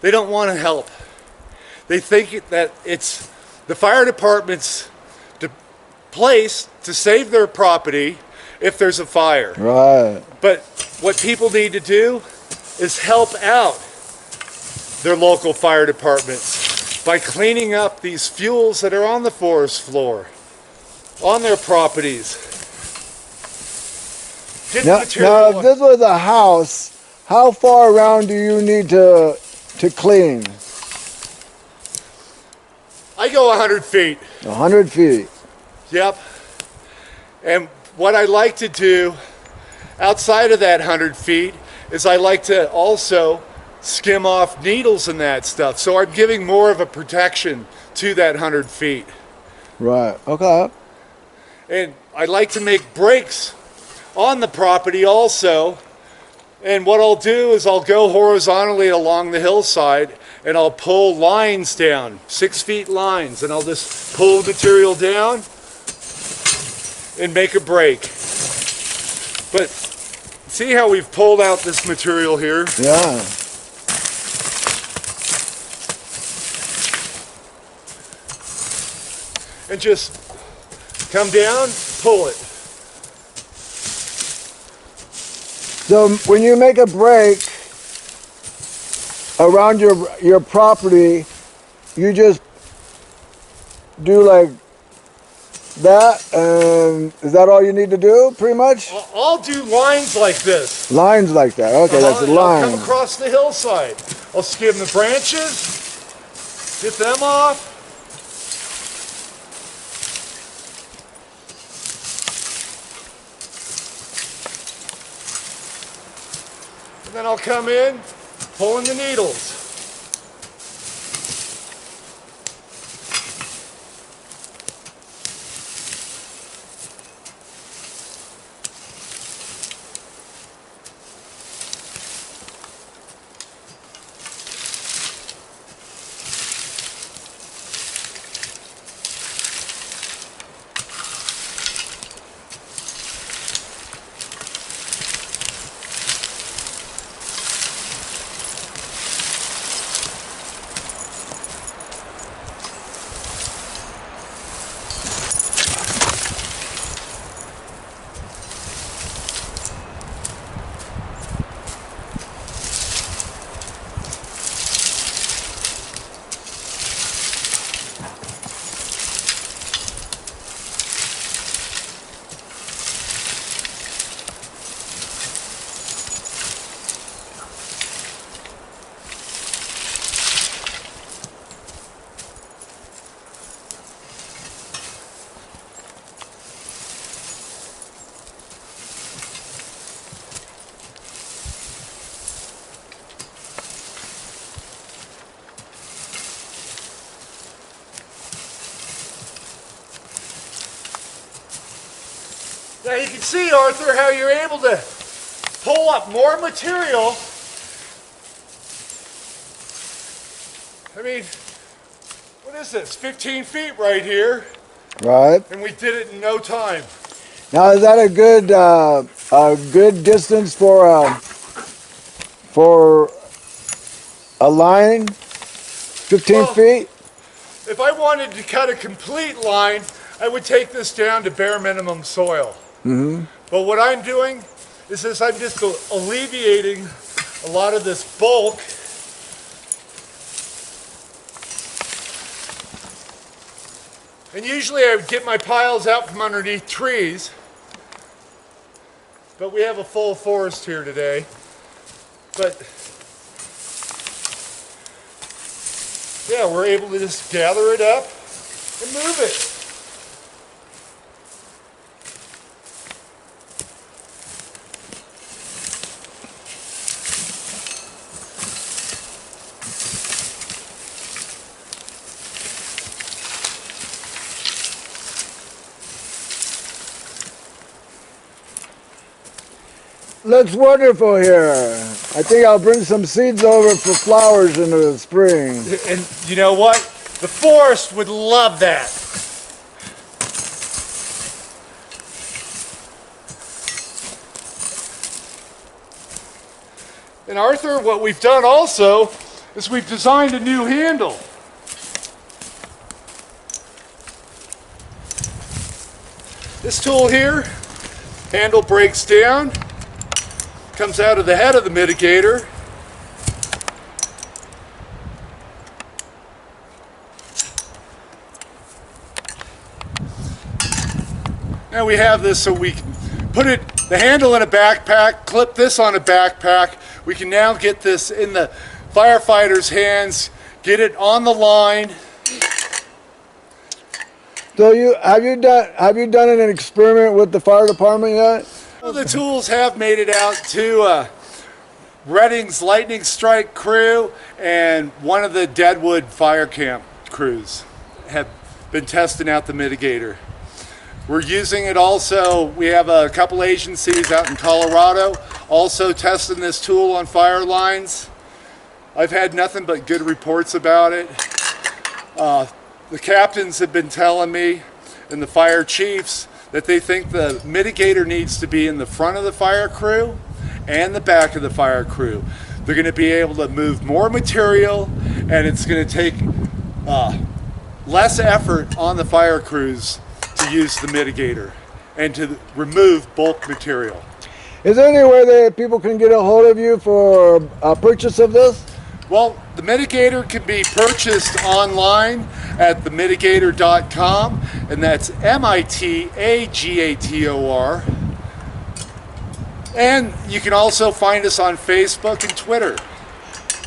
they don't want to help. They think that it's the fire department's place to save their property if there's a fire. Right. But what people need to do is help out their local fire departments by cleaning up these fuels that are on the forest floor, on their properties. Now, if this was a house, how far around do you need to clean? I go 100 feet. 100 feet. Yep. And what I like to do outside of that 100 feet is I like to also skim off needles and that stuff. So I'm giving more of a protection to that 100 feet. Right. Okay. And I like to make breaks on the property also. And what I'll do is I'll go horizontally along the hillside and I'll pull lines down, 6 feet lines, and I'll just pull material down and make a break. But see how we've pulled out this material here? Yeah. And just come down, pull it. So when you make a break around your property, you just do like that, and is that all you need to do, pretty much? I'll do lines like this. Lines like that. Okay, that's a line. I'll come across the hillside. I'll skim the branches, get them off. And then I'll come in, pulling the needles. Now you can see, Arthur, how you're able to pull up more material. I mean, what is this, 15 feet right here? Right. And we did it in no time. Now is that a good distance for a line? 15 feet? If I wanted to cut a complete line, I would take this down to bare minimum soil. Mm-hmm. But what I'm doing is this, I'm just alleviating a lot of this bulk. And usually I would get my piles out from underneath trees, but we have a full forest here today. But yeah, we're able to just gather it up and move it. Looks wonderful here. I think I'll bring some seeds over for flowers in the spring. And you know what? The forest would love that. And Arthur, what we've done also is we've designed a new handle. This tool here, handle breaks down, comes out of the head of the mitigator. Now we have this so we can put the handle in a backpack, clip this on a backpack. We can now get this in the firefighter's hands, get it on the line. So have you done an experiment with the fire department yet? Well, the tools have made it out to Redding's lightning strike crew and one of the Deadwood fire camp crews have been testing out the mitigator. We're using it also, we have a couple agencies out in Colorado also testing this tool on fire lines. I've had nothing but good reports about it. The captains have been telling me, and the fire chiefs, that they think the mitigator needs to be in the front of the fire crew and the back of the fire crew. They're going to be able to move more material, and it's going to take less effort on the fire crews to use the mitigator and to remove bulk material. Is there any way that people can get a hold of you for a purchase of this? Well, the mitigator can be purchased online at themitigator.com, and that's MITAGATOR. And you can also find us on Facebook and Twitter.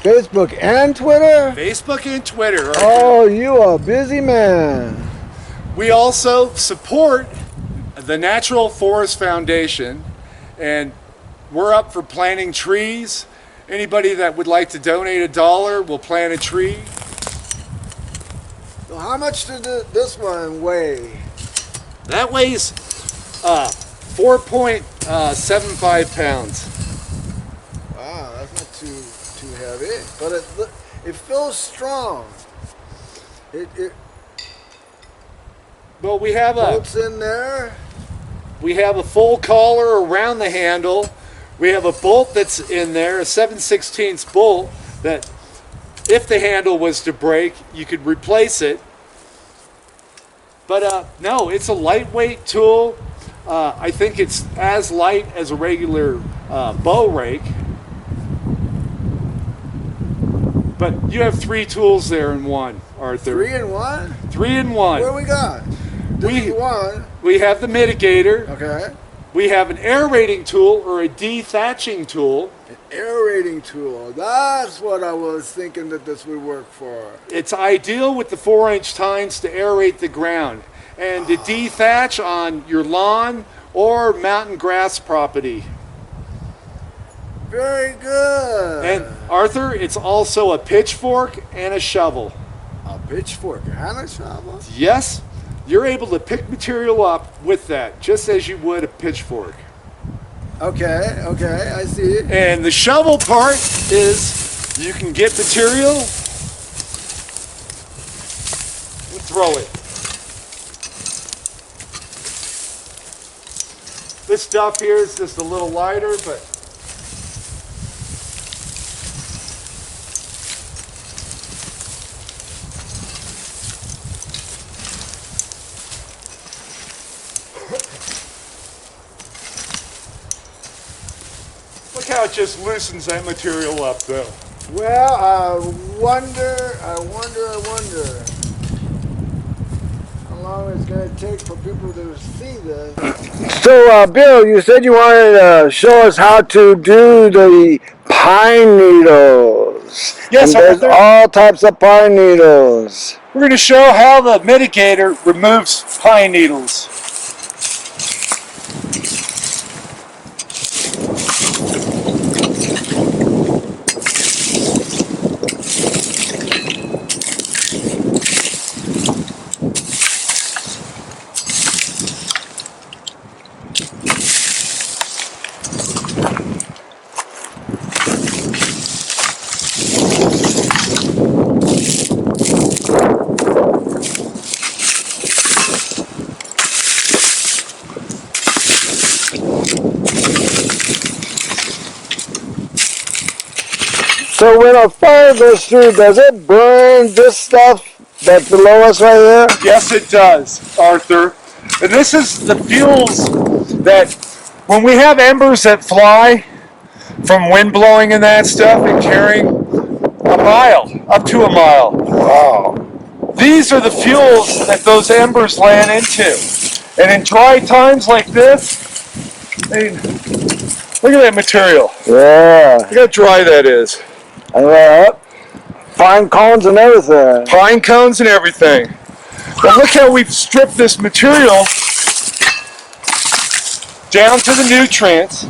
Facebook and Twitter? Facebook and Twitter. Oh, you are a busy man. We also support the Natural Forest Foundation, and we're up for planting trees. Anybody that would like to donate $1 will plant a tree. So how much did this one weigh? That weighs 4.75 pounds. Wow, that's not too heavy, but it feels strong. Well, we have bolts in there. We have a full collar around the handle. We have a bolt that's in there, a 7/16 bolt, that if the handle was to break, you could replace it. But no, it's a lightweight tool. I think it's as light as a regular bow rake. But you have 3 tools there in one, Arthur. 3 in 1? 3 in 1. What do we got? This is one. We have the mitigator. Okay. We have an aerating tool or a dethatching tool. An aerating tool. That's what I was thinking that this would work for. It's ideal with the 4-inch tines to aerate the ground and to dethatch on your lawn or mountain grass property. Very good. And Arthur, it's also a pitchfork and a shovel. A pitchfork and a shovel? Yes. You're able to pick material up with that, just as you would a pitchfork. Okay, I see. And the shovel part is you can get material and throw it. This stuff here is just a little lighter, but look how it just loosens that material up, though. Well, I wonder how long it's going to take for people to see this. So, Bill, you said you wanted to show us how to do the pine needles. Yes, and there's all types of pine needles. We're going to show how the mitigator removes pine needles. So when a fire goes through, does it burn this stuff that's below us right here? Yes, it does, Arthur. And this is the fuels that, when we have embers that fly from wind blowing and that stuff and carrying a mile, up to a mile. Wow. These are the fuels that those embers land into. And in dry times like this, I mean, look at that material. Yeah. Look how dry that is. And pine cones and everything. Pine cones and everything. But look how we've stripped this material down to the nutrients.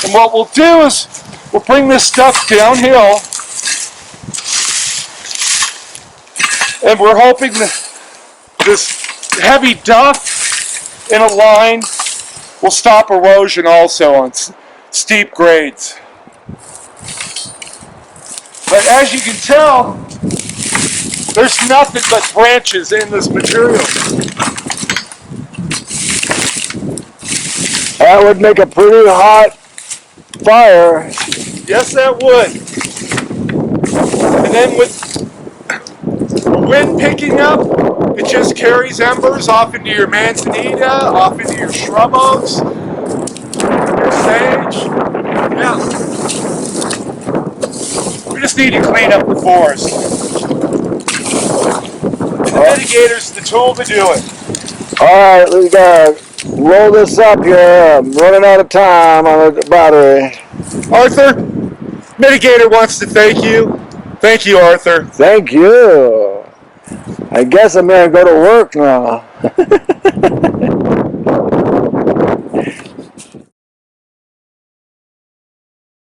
And what we'll do is we'll bring this stuff downhill, and we're hoping that this heavy duff in a line will stop erosion also on steep grades. But as you can tell, there's nothing but branches in this material. That would make a pretty hot fire. Yes, that would. And then with the wind picking up, it just carries embers off into your manzanita, off into your shrub oaks, your sage. Yeah. We just need to clean up the forest. And the mitigator's the tool to do it. Alright, we gotta roll this up here. I'm running out of time on the battery. Arthur, mitigator wants to thank you. Thank you, Arthur. Thank you. I guess I'm gonna go to work now.